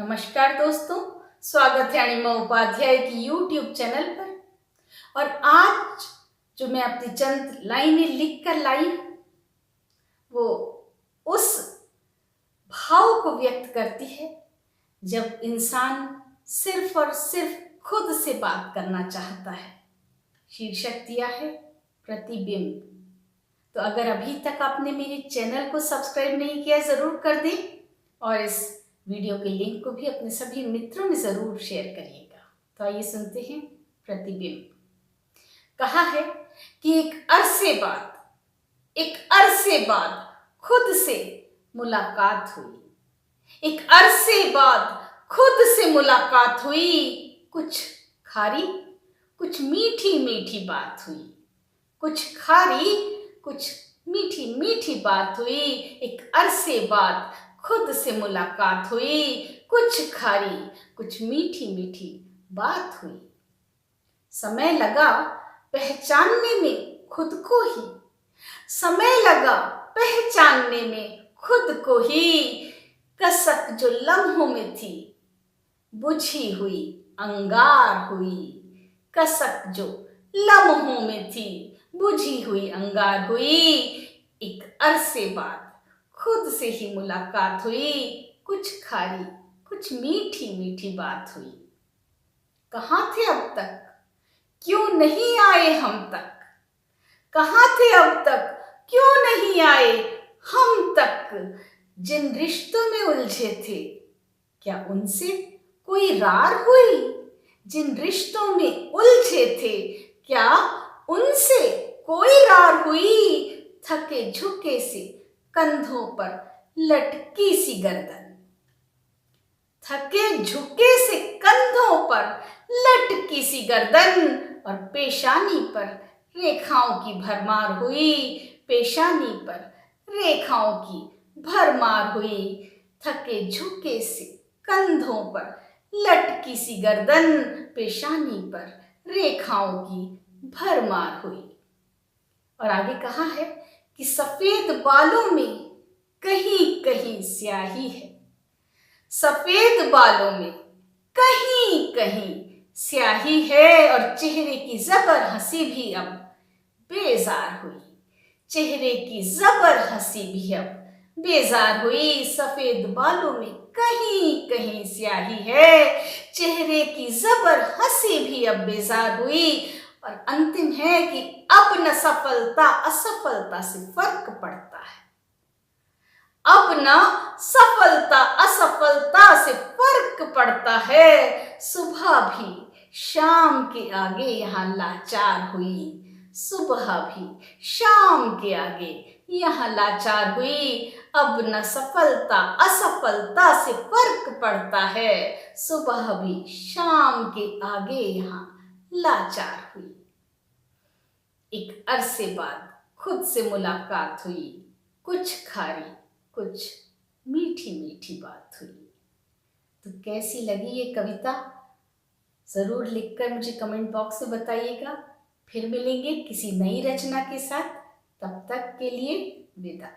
नमस्कार दोस्तों, स्वागत है अनिमा उपाध्याय की YouTube चैनल पर। और आज जो मैं अपनी चंद लाइनें लिख कर लाई वो उस भाव को व्यक्त करती है जब इंसान सिर्फ और सिर्फ खुद से बात करना चाहता है। शीर्षक दिया है प्रतिबिंब। तो अगर अभी तक आपने मेरे चैनल को सब्सक्राइब नहीं किया ज़रूर कर दें और इस वीडियो के लिंक को भी अपने सभी मित्रों में ज़रूर शेयर करिएगा। तो आइए सुनते हैं प्रतिबिंब। कहा है कि एक अरसे बाद खुद से मुलाकात हुई। एक अरसे बाद खुद से मुलाकात हुई। कुछ खारी कुछ मीठी मीठी बात हुई। कुछ खारी कुछ मीठी मीठी बात हुई। एक अरसे बाद खुद से मुलाकात हुई। कुछ खारी कुछ मीठी मीठी बात हुई। समय लगा पहचानने में खुद को ही। समय लगा पहचानने में खुद को ही। कसक जो लम्हों में थी बुझी हुई अंगार हुई। कसक जो लम्हों में थी बुझी हुई अंगार हुई। एक अरसे बाद खुद से ही मुलाकात हुई। कुछ खारी कुछ मीठी मीठी बात हुई। कहाँ थे अब तक, क्यों नहीं आए हम तक। कहाँ थे अब तक, क्यों नहीं आए हम तक। जिन रिश्तों में उलझे थे क्या उनसे कोई रार हुई। जिन रिश्तों में उलझे थे क्या उनसे कोई रार हुई। थके झुके से कंधों पर लटकी सी गर्दन। थके झुके से कंधों पर लटकी सी गर्दन और पेशानी पर रेखाओं की भरमार हुई। पेशानी पर रेखाओं की भरमार हुई। थके झुके से कंधों पर लटकी सी गर्दन, पेशानी पर रेखाओं की भरमार हुई। और आगे कहा है कि सफेद बालों में कहीं कहीं स्याही है। सफेद बालों में कहीं कहीं स्याही है और चेहरे की जबर हंसी भी अब बेजार हुई। चेहरे की जबर हंसी भी अब बेजार हुई। सफेद बालों में कहीं कहीं स्याही है। चेहरे की जबर हंसी भी अब बेजार हुई। और अंतिम है कि अब न सफलता असफलता से फर्क पड़ता है। अब न सफलता असफलता से फर्क पड़ता है। सुबह भी शाम के आगे यहाँ लाचार हुई। सुबह भी शाम के आगे यहाँ लाचार हुई। अब न सफलता असफलता से फर्क पड़ता है। सुबह भी शाम के आगे यहाँ लाचार हुई। एक अरसे बाद खुद से मुलाकात हुई। कुछ खारी कुछ मीठी मीठी बात हुई। तो कैसी लगी ये कविता ज़रूर लिखकर मुझे कमेंट बॉक्स में बताइएगा। फिर मिलेंगे किसी नई रचना के साथ। तब तक के लिए विदा।